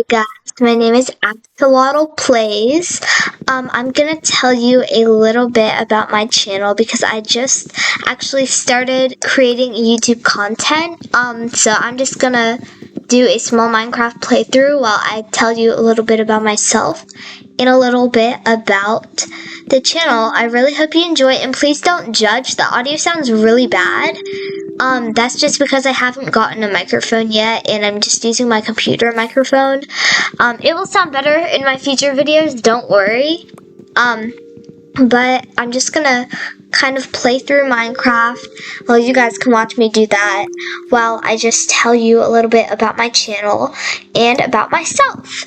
guys, my name is Axolotl Plays. I'm gonna tell you a little bit about my channel because I just actually started creating YouTube content. So I'm just gonna do a small Minecraft playthrough while I tell you a little bit about myself and a little bit about the channel. I really hope you enjoy it, and please don't judge. The audio sounds really bad. That's just because I haven't gotten a microphone yet, and I'm just using my computer microphone. It will sound better in my future videos, don't worry. But I'm just gonna kind of play through Minecraft. Well, you guys can watch me do that while I just tell you a little bit about my channel and about myself.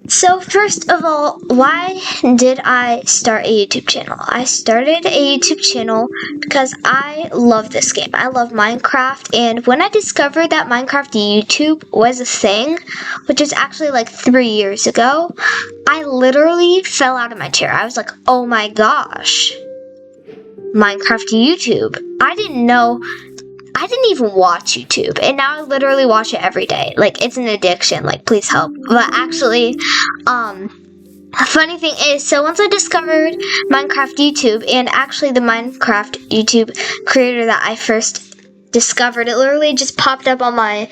So first of all, why did I start a YouTube channel? I started a YouTube channel because I love this game. I love Minecraft, and when I discovered that Minecraft YouTube was a thing, which was actually like 3 years ago, I literally fell out of my chair. I was like, oh my gosh, Minecraft YouTube. I didn't even watch YouTube, and now I literally watch it every day. Like, it's an addiction. Like, please help. But actually, a funny thing is, so once I discovered Minecraft YouTube, and actually the Minecraft YouTube creator that I first discovered, it literally just popped up on my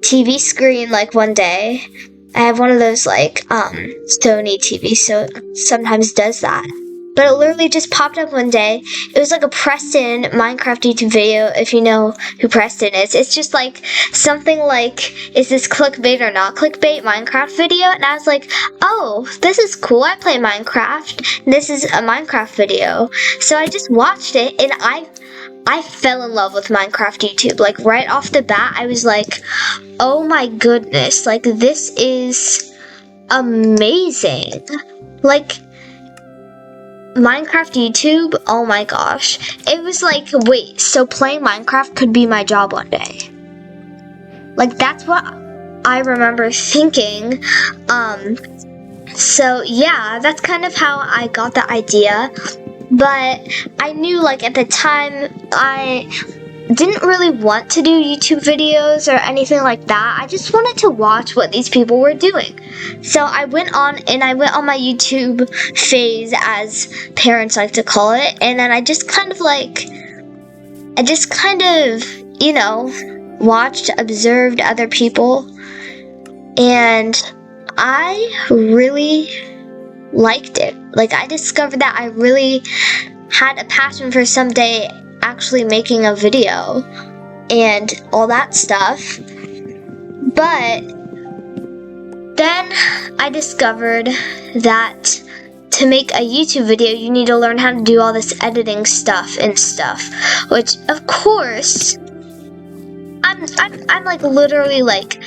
TV screen like one day. I have one of those like Sony TVs, so it sometimes does that. But it literally just popped up one day. It was like a Preston Minecraft YouTube video, if you know who Preston is. It's just like something like, is this clickbait or not clickbait Minecraft video? And I was like, oh, this is cool. I play Minecraft. This is a Minecraft video. So I just watched it, and I fell in love with Minecraft YouTube. Like, right off the bat, I was like, oh my goodness. Like, this is amazing. Like, Minecraft YouTube, oh my gosh. It was like, wait, so playing Minecraft could be my job one day. Like, that's what I remember thinking. So yeah, that's kind of how I got the idea. But I knew, like, at the time, I didn't really want to do YouTube videos or anything like that. I just wanted to watch what these people were doing. So I went on my YouTube phase, as parents like to call it, and then I just kind of, you know, watched, observed other people, and I really liked it. Like, I discovered that I really had a passion for someday actually making a video and all that stuff. But then I discovered that to make a YouTube video, you need to learn how to do all this editing stuff, which of course I'm like literally like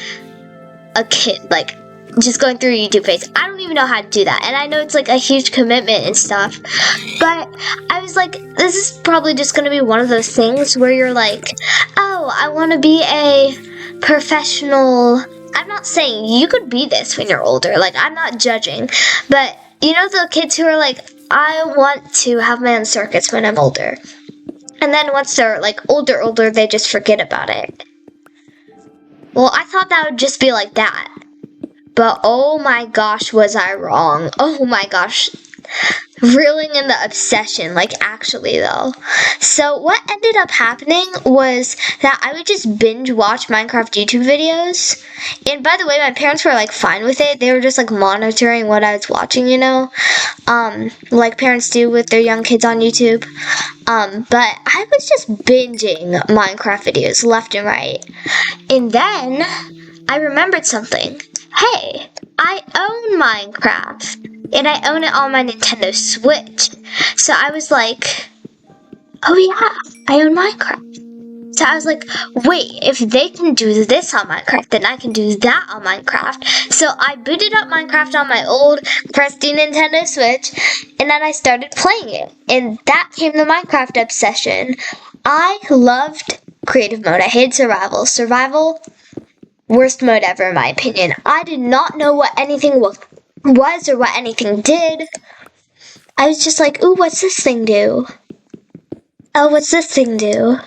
a kid, like just going through a YouTube phase. I don't even know how to do that, and I know it's like a huge commitment and stuff, but I was like, this is probably just gonna be one of those things where you're like, oh, I want to be a professional. I'm not saying you could be this when you're older, like, I'm not judging, but you know the kids who are like, I want to have my own circuits when I'm older, and then once they're like older, they just forget about it. Well, I thought that would just be like that. But oh my gosh, was I wrong. Oh my gosh. Reeling in the obsession, like, actually though. So what ended up happening was that I would just binge watch Minecraft YouTube videos. And by the way, my parents were like fine with it. They were just like monitoring what I was watching, you know, like parents do with their young kids on YouTube. But I was just binging Minecraft videos left and right. And then I remembered something. Hey, I own Minecraft, and I own it on my Nintendo Switch. So I was like, oh yeah, I own Minecraft. So I was like, wait, if they can do this on Minecraft, then I can do that on Minecraft. So I booted up Minecraft on my old crusty Nintendo Switch, and then I started playing it. And that came the Minecraft obsession. I loved creative mode. I hated survival. Survival, worst mode ever in my opinion. I did not know what anything was or what anything did. I was just like, ooh, what's this thing do? Oh, what's this thing do?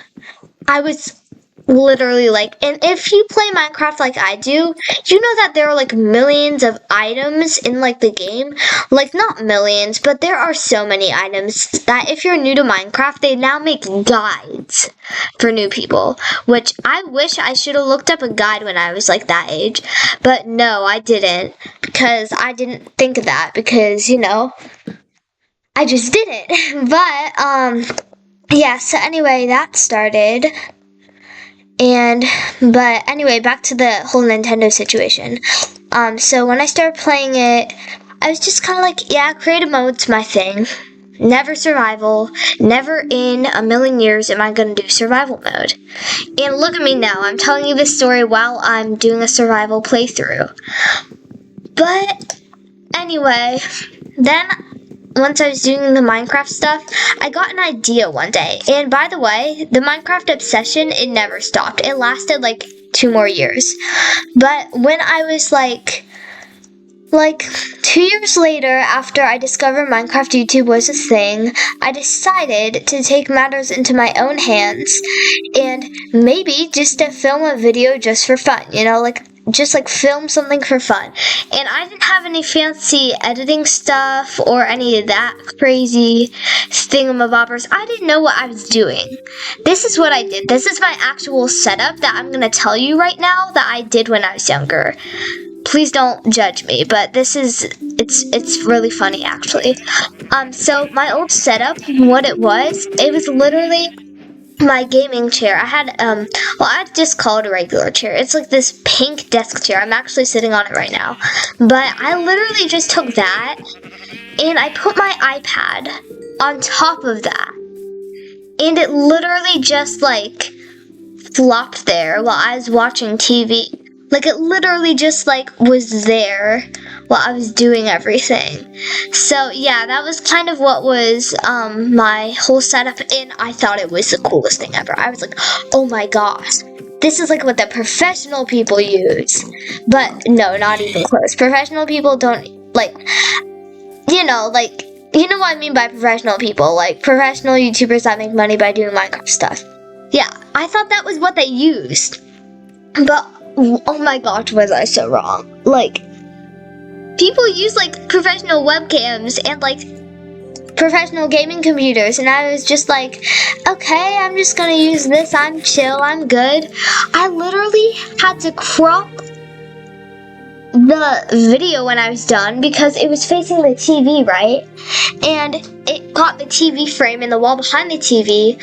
I was literally like, and if you play Minecraft like I do, you know that there are like millions of items in like the game. Like, not millions, but there are so many items that if you're new to Minecraft, they now make guides for new people, which I wish I should have looked up a guide when I was like that age. But no, I didn't, because I didn't think of that, because I just didn't. But yeah, so anyway, that started. But anyway, back to the whole Nintendo situation. So when I started playing it, I was just kind of like, yeah, creative mode's my thing. Never survival. Never in a million years am I gonna do survival mode. And look at me now. I'm telling you this story while I'm doing a survival playthrough. But anyway, then once I was doing the Minecraft stuff, I got an idea one day. And by the way, the Minecraft obsession, it never stopped. It lasted like 2 more years. But when I was like 2 years later, after I discovered Minecraft YouTube was a thing, I decided to take matters into my own hands and maybe just to film a video just for fun, just like film something for fun. And I didn't have any fancy editing stuff or any of that crazy thingamabobbers. I didn't know what I was doing. This is what I did. This is my actual setup that I'm gonna tell you right now that I did when I was younger. Please don't judge me, but it's really funny actually. So my old setup, what it was literally my gaming chair. I had I just call it a regular chair. It's like this pink desk chair. I'm actually sitting on it right now. But I literally just took that and I put my iPad on top of that. And it literally just like flopped there while I was watching TV. Like, it literally just like was there while I was doing everything. So yeah, that was kind of what was my whole setup, and I thought it was the coolest thing ever. I was like, oh my gosh, this is like what the professional people use. But no, not even close. Professional people don't like, you know what I mean by professional people, like professional YouTubers that make money by doing Minecraft stuff. Yeah, I thought that was what they used. But oh my gosh, was I so wrong. Like, people use like professional webcams and like professional gaming computers, and I was just like, okay, I'm just gonna use this, I'm chill, I'm good. I literally had to crop the video when I was done because it was facing the TV, right? And it caught the TV frame in the wall behind the TV.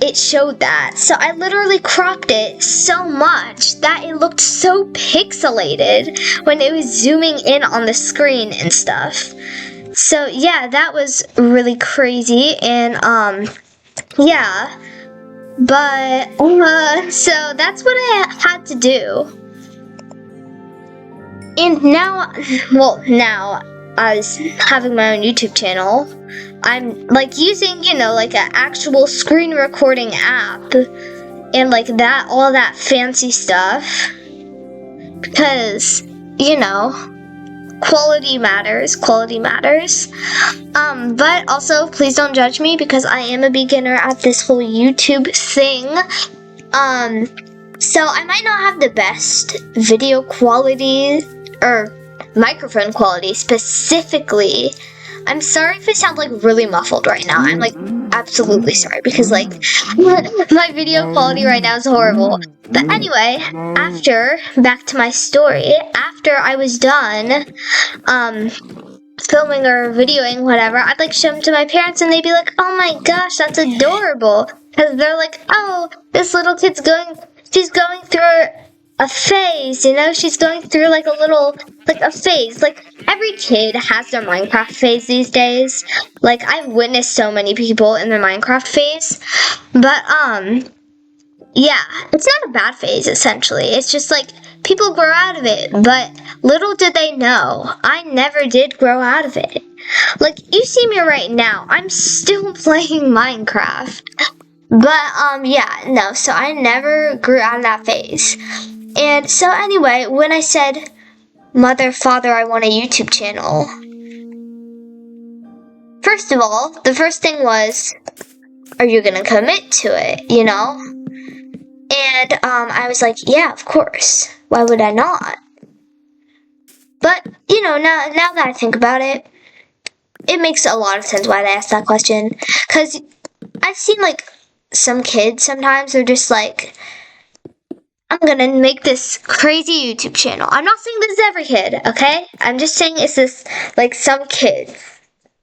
It showed that. So I literally cropped it so much that it looked so pixelated when it was zooming in on the screen and stuff. So yeah, that was really crazy. And yeah, but so that's what I had to do. And now I was having my own YouTube channel. I'm like using, like an actual screen recording app and like that, all that fancy stuff, because, quality matters. But also, please don't judge me because I am a beginner at this whole YouTube thing. So I might not have the best video quality or microphone quality specifically. I'm sorry if it sounds like really muffled right now. I'm like absolutely sorry because like my video quality right now is horrible. But anyway, back to my story, after I was done filming or videoing whatever, I'd like show them to my parents and they'd be like, oh my gosh, that's adorable. Because they're like, oh, this little kid's she's going through a phase, she's going through like a phase. Like, every kid has their Minecraft phase these days. Like, I've witnessed so many people in their Minecraft phase. But, yeah, it's not a bad phase, essentially. It's just like, people grow out of it. But little did they know, I never did grow out of it. Like, you see me right now, I'm still playing Minecraft. But, yeah, no, so I never grew out of that phase. And so anyway, when I said, Mother, Father, I want a YouTube channel, first of all, the first thing was, are you gonna commit to it, And I was like, yeah, of course. Why would I not? But, you know, now that I think about it, it makes a lot of sense why they asked that question. Because I've seen, like, some kids sometimes are just like, I'm gonna make this crazy YouTube channel. I'm not saying this is every kid, okay? I'm just saying it's this, like, some kids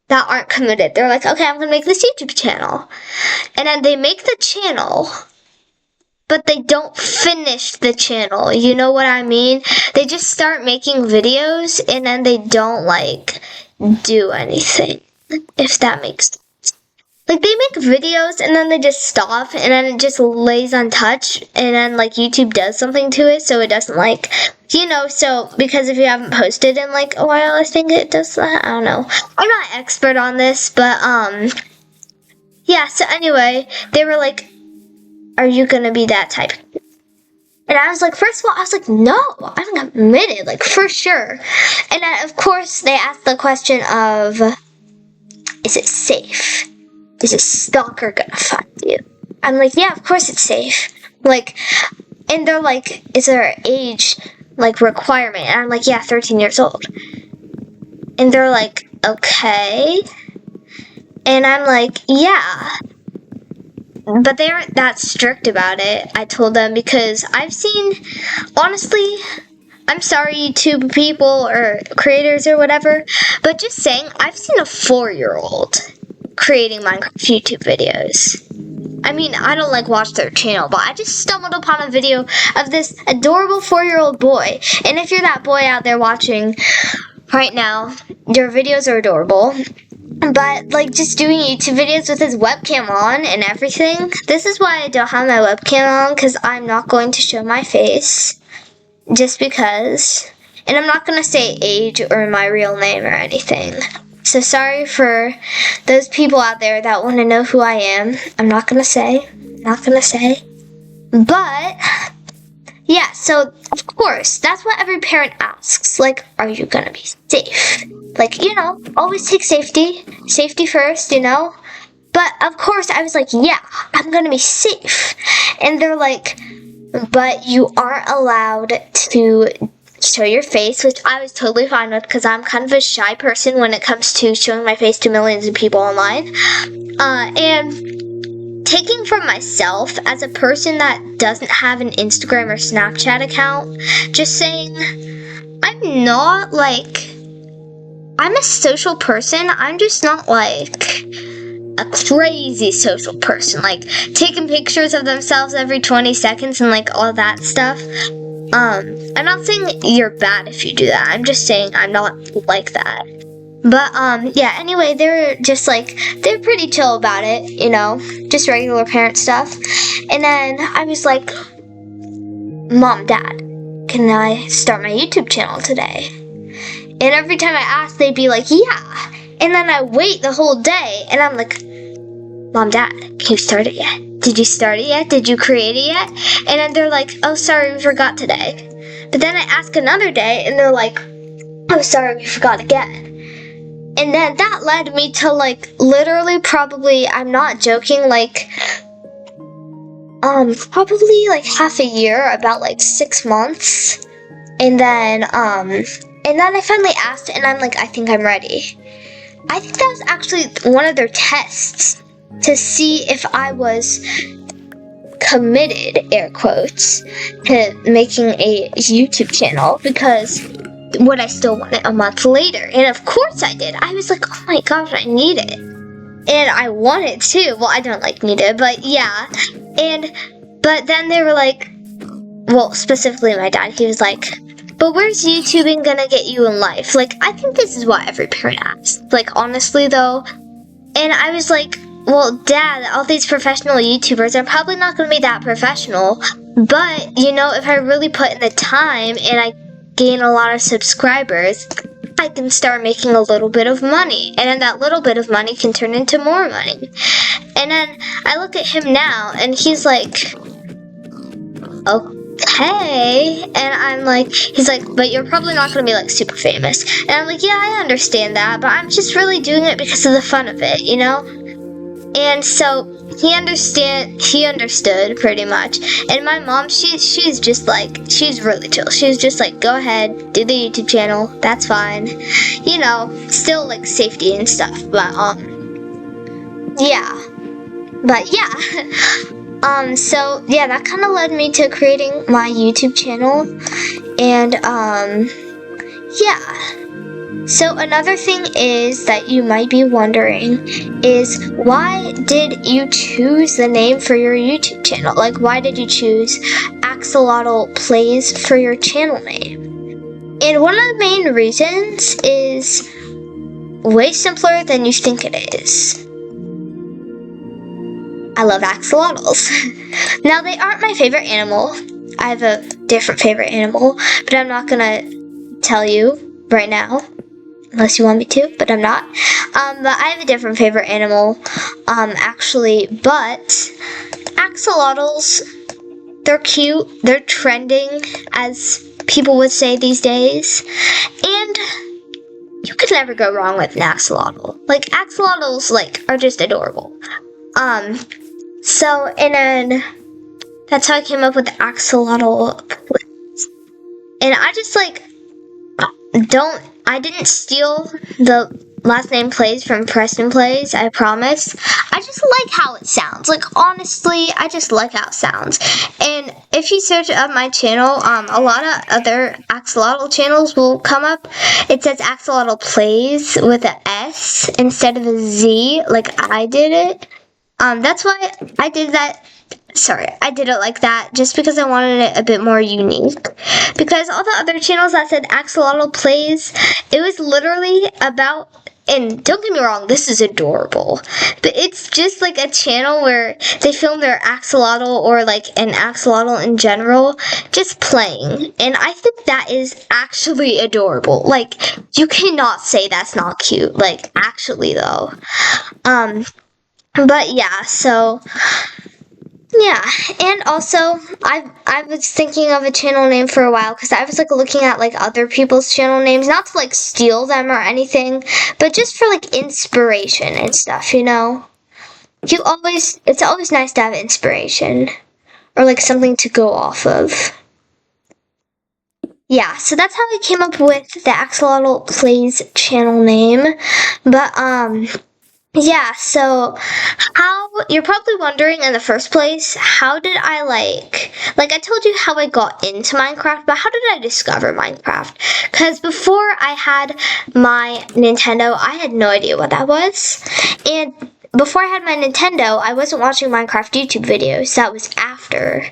that aren't committed. They're like, okay, I'm gonna make this YouTube channel. And then they make the channel, but they don't finish the channel. You know what I mean? They just start making videos and then they don't, like, do anything. If that makes sense. Like, they make videos and then they just stop and then it just lays untouched and then, like, YouTube does something to it so it doesn't, like, you know, so, because if you haven't posted in, like, a while, I think it does that. I don't know. I'm not an expert on this, but, yeah, so anyway, they were like, are you gonna be that type? And I was like, first of all, I was like, no, I'm committed, like, for sure. And then, of course, they asked the question of, is it safe? Is a stalker gonna find you? I'm like, yeah, of course it's safe. Like, and they're like, is there an age, like, requirement? And I'm like, yeah, 13 years old. And they're like, okay. And I'm like, yeah. But they aren't that strict about it, I told them, because I've seen, honestly, I'm sorry, YouTube people or creators or whatever, but just saying, I've seen a 4-year-old creating Minecraft YouTube videos. I mean, I don't, like, watch their channel, but I just stumbled upon a video of this adorable 4-year-old boy. And if you're that boy out there watching right now, your videos are adorable. But, like, just doing YouTube videos with his webcam on and everything. This is why I don't have my webcam on, because I'm not going to show my face. Just because. And I'm not going to say age or my real name or anything. So sorry for those people out there that want to know who I am. I'm not going to say. But, yeah, so, of course, that's what every parent asks. Like, are you going to be safe? Like, you know, always take safety. Safety first, you know? But, of course, I was like, yeah, I'm going to be safe. And they're like, but you aren't allowed to show your face, which I was totally fine with because I'm kind of a shy person when it comes to showing my face to millions of people online. And taking from myself as a person that doesn't have an Instagram or Snapchat account, just saying, I'm not like, I'm a social person, I'm just not like a crazy social person, like taking pictures of themselves every 20 seconds and like all that stuff. I'm not saying you're bad if you do that. I'm just saying I'm not like that. But, yeah, anyway, they're just like, they're pretty chill about it, you know, just regular parent stuff. And then I was like, Mom, Dad, can I start my YouTube channel today? And every time I ask, they'd be like, yeah. And then I wait the whole day, and I'm like, Mom, Dad, can you start it yet? Did you start it yet? Did you create it yet? And then they're like, oh, sorry, we forgot today. But then I ask another day, and they're like, oh, sorry, we forgot again. And then that led me to, like, literally probably, I'm not joking, like, probably, like, half a year, about, like, 6 months. And then I finally asked, and I'm like, I think I'm ready. I think that was actually one of their tests to see if I was committed, air quotes, to making a YouTube channel, because would I still want it a month later? And of course I did. I was like, oh my gosh, I need it. And I want it too. Well, I don't like need it, but yeah. But then they were like, well, specifically my dad, he was like, but where's YouTubing gonna get you in life? Like, I think this is what every parent asks. Like, honestly though. And I was like, well, Dad, all these professional YouTubers are probably not gonna be that professional. But, you know, if I really put in the time and I gain a lot of subscribers, I can start making a little bit of money. And then that little bit of money can turn into more money. And then I look at him now and he's like, okay. And I'm like, he's like, but you're probably not gonna be like super famous. And I'm like, yeah, I understand that, but I'm just really doing it because of the fun of it, you know? And so he understood pretty much. And my mom, she's just like, she's really chill. She's just like, go ahead, do the YouTube channel, that's fine. You know, still like safety and stuff, but yeah. But yeah. So yeah, that kind of led me to creating my YouTube channel. And yeah. So another thing is that you might be wondering is, why did you choose the name for your YouTube channel? Like, why did you choose Axolotl Plays for your channel name? And one of the main reasons is way simpler than you think it is. I love axolotls. Now, they aren't my favorite animal. I have a different favorite animal, but I'm not gonna tell you right now. Unless you want me to, but I'm not. But I have a different favorite animal, actually. But axolotls, they're cute. They're trending, as people would say these days. And you could never go wrong with an axolotl. Like, axolotls, like, are just adorable. So, and then that's how I came up with the axolotl. And I just, like, I didn't steal the last name Plays from Preston Plays, I promise. I just like how it sounds. Like, honestly, I just like how it sounds. And if you search up my channel, a lot of other axolotl channels will come up. It says Axolotl Plays with an S instead of a Z, like I did it. That's why I did that. Sorry, I did it like that just because I wanted it a bit more unique. Because all the other channels that said Axolotl Plays, it was literally about, and don't get me wrong, this is adorable, but it's just like a channel where they film their axolotl, or like an axolotl in general, just playing. And I think that is actually adorable. Like, you cannot say that's not cute. Like, actually though. But yeah, so yeah, and also, I was thinking of a channel name for a while, because I was, like, looking at, like, other people's channel names, not to, like, steal them or anything, but just for, like, inspiration and stuff, you know? It's always nice to have inspiration, or, like, something to go off of. Yeah, so that's how I came up with the Axolotl Plays channel name, but, yeah, so you're probably wondering in the first place, how did I like I told you how I got into Minecraft, but how did I discover Minecraft? Because before I had my Nintendo, I had no idea what that was. And before I had my Nintendo, I wasn't watching Minecraft YouTube videos. That was after.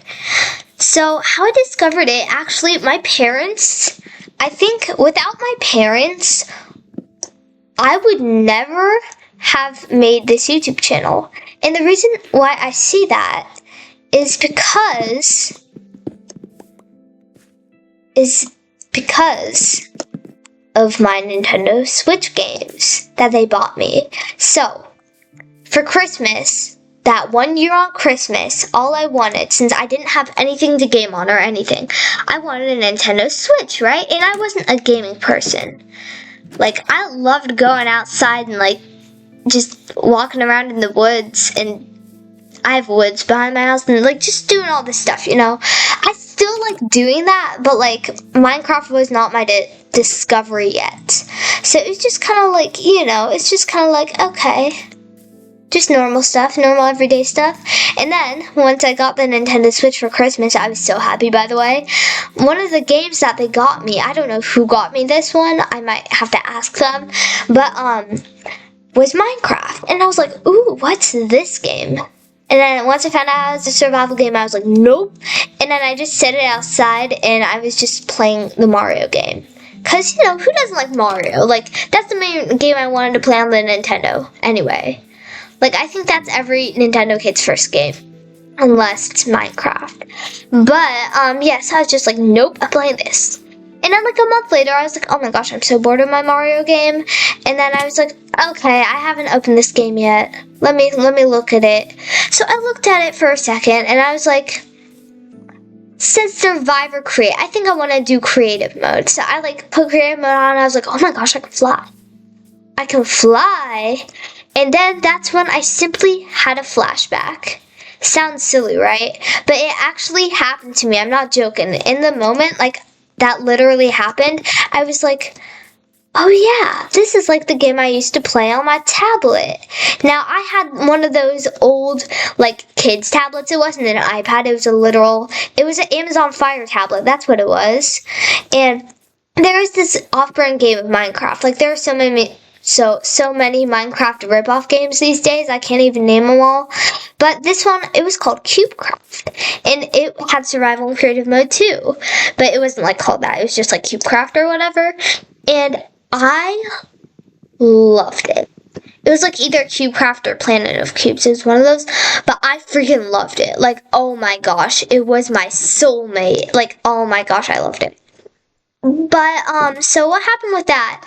So how I discovered it, actually, my parents, I think without my parents, I would never have made this YouTube channel. And the reason why I see that is because of my Nintendo Switch games that they bought me. So, for Christmas, that one year on Christmas, all I wanted, since I didn't have anything to game on or anything, I wanted a Nintendo Switch, right? And I wasn't a gaming person. Like, I loved going outside and, like, just walking around in the woods, and I have woods behind my house, and like just doing all this stuff, you know. I still like doing that, but like Minecraft was not my discovery yet. So it was just kind of like, you know, it's just kind of like, okay, just normal stuff, normal everyday stuff. And then once I got the Nintendo Switch for Christmas, I was so happy, by the way. One of the games that they got me, I don't know who got me this one, I might have to ask them, but was Minecraft. And I was like, ooh, what's this game? And then once I found out it was a survival game, I was like, nope. And then I just set it outside, and I was just playing the Mario game. Because, you know, who doesn't like Mario? Like, that's the main game I wanted to play on the Nintendo anyway. Like, I think that's every Nintendo kid's first game. Unless it's Minecraft. But, yes, I was just like, nope, I'm playing this. And then, like, a month later, I was like, oh my gosh, I'm so bored of my Mario game. And then I was like, okay, I haven't opened this game yet. Let me look at it. So I looked at it for a second, and I was like, it says Survivor Create. I think I want to do creative mode. So I, like, put creative mode on, and I was like, oh my gosh, I can fly. I can fly. And then that's when I simply had a flashback. Sounds silly, right? But it actually happened to me. I'm not joking. In the moment, like, that literally happened, I was like, oh yeah, this is like the game I used to play on my tablet. Now, I had one of those old, like, kids' tablets. It wasn't an iPad, it was an Amazon Fire tablet. That's what it was. And there was this off-brand game of Minecraft. Like, there are so many Minecraft ripoff games these days, I can't even name them all. But this one, it was called CubeCraft. And it had survival and creative mode too. But it wasn't like called that, it was just like CubeCraft or whatever. And I loved it. It was like either CubeCraft or Planet of Cubes. It was one of those. But I freaking loved it. Like, oh my gosh, it was my soulmate. Like, oh my gosh, I loved it. But, so what happened with that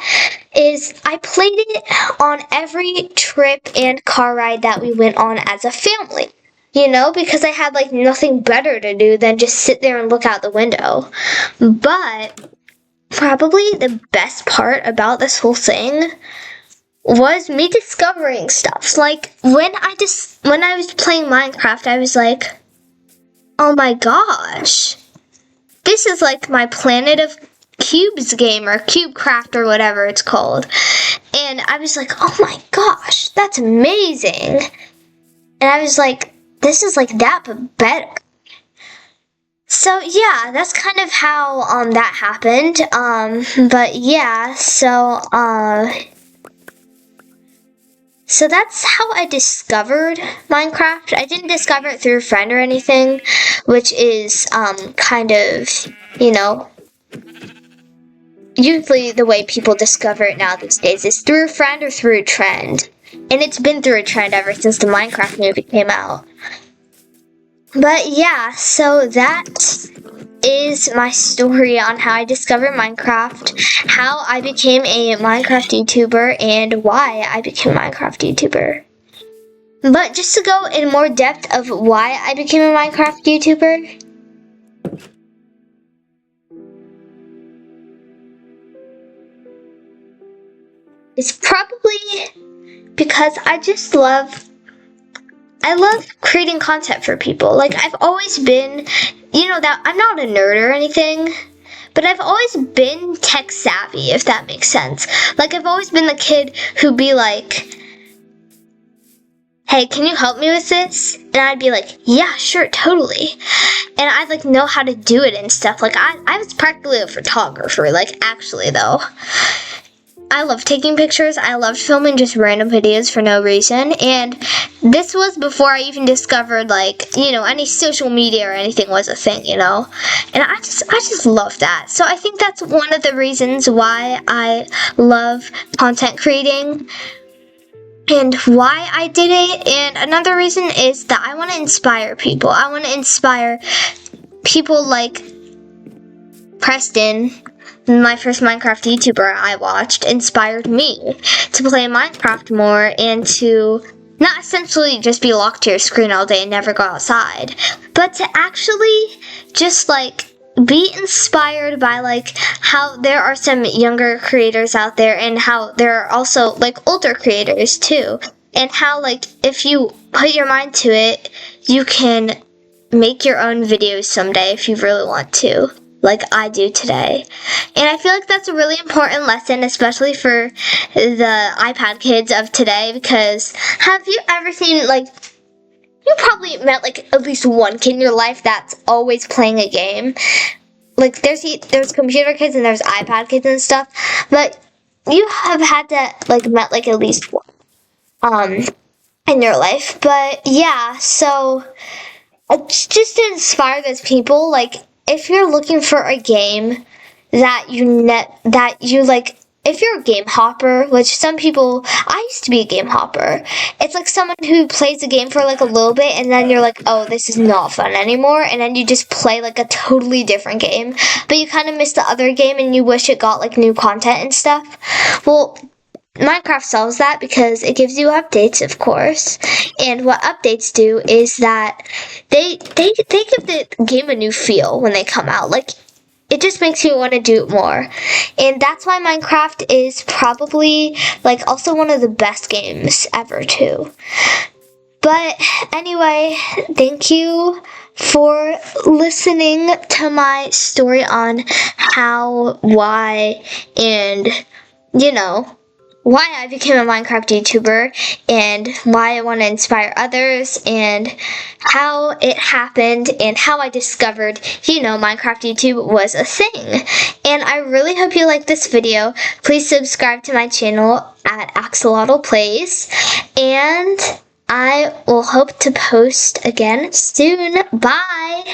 is I played it on every trip and car ride that we went on as a family. You know, because I had, like, nothing better to do than just sit there and look out the window. But probably the best part about this whole thing was me discovering stuff. Like, when I was playing Minecraft, I was like, oh my gosh, this is like my Planet of Cubes game, or CubeCraft, or whatever it's called. And I was like, oh my gosh, that's amazing. And I was like, this is like that, but better. So yeah, that's kind of how that happened. But yeah, so that's how I discovered Minecraft. I didn't discover it through a friend or anything, which is kind of, you know, usually the way people discover it now these days is through a friend or through a trend. And it's been through a trend ever since the Minecraft movie came out. But yeah, so that is my story on how I discovered Minecraft, how I became a Minecraft YouTuber, and why I became a Minecraft YouTuber. But just to go in more depth of why I became a Minecraft YouTuber, it's probably because I love creating content for people. Like, I've always been, you know, that I'm not a nerd or anything, but I've always been tech savvy, if that makes sense. Like, I've always been the kid who'd be like, hey, can you help me with this? And I'd be like, yeah, sure, totally. And I'd like know how to do it and stuff. Like, I was practically a photographer, like, actually though. I love taking pictures. I loved filming just random videos for no reason. And this was before I even discovered, like, you know, any social media or anything was a thing, you know. And I just love that. So I think that's one of the reasons why I love content creating and why I did it. And another reason is that I want to inspire people. I want to inspire people like Preston. My first Minecraft YouTuber I watched inspired me to play Minecraft more and to not essentially just be locked to your screen all day and never go outside, but to actually just like be inspired by like how there are some younger creators out there and how there are also like older creators too, and how like if you put your mind to it, you can make your own videos someday if you really want to, like I do today. And I feel like that's a really important lesson, especially for the iPad kids of today, because have you ever seen, like, you probably met like at least one kid in your life that's always playing a game. Like, there's computer kids and there's iPad kids and stuff, but you have had to like met like at least one in your life. But yeah, so just to inspire those people, like, if you're looking for a game that you like, if you're a game hopper, which some people, I used to be a game hopper. It's like someone who plays a game for like a little bit and then you're like, oh, this is not fun anymore, and then you just play like a totally different game, but you kind of miss the other game and you wish it got like new content and stuff. Well, Minecraft solves that because it gives you updates, of course. And what updates do is that they give the game a new feel when they come out. Like, it just makes me want to do it more. And that's why Minecraft is probably like also one of the best games ever too. But anyway, thank you for listening to my story on how, why, and why I became a Minecraft YouTuber and why I want to inspire others and how it happened and how I discovered, Minecraft YouTube was a thing. And I really hope you like this video. Please subscribe to my channel at Axolotl Plays, and I will hope to post again soon. Bye!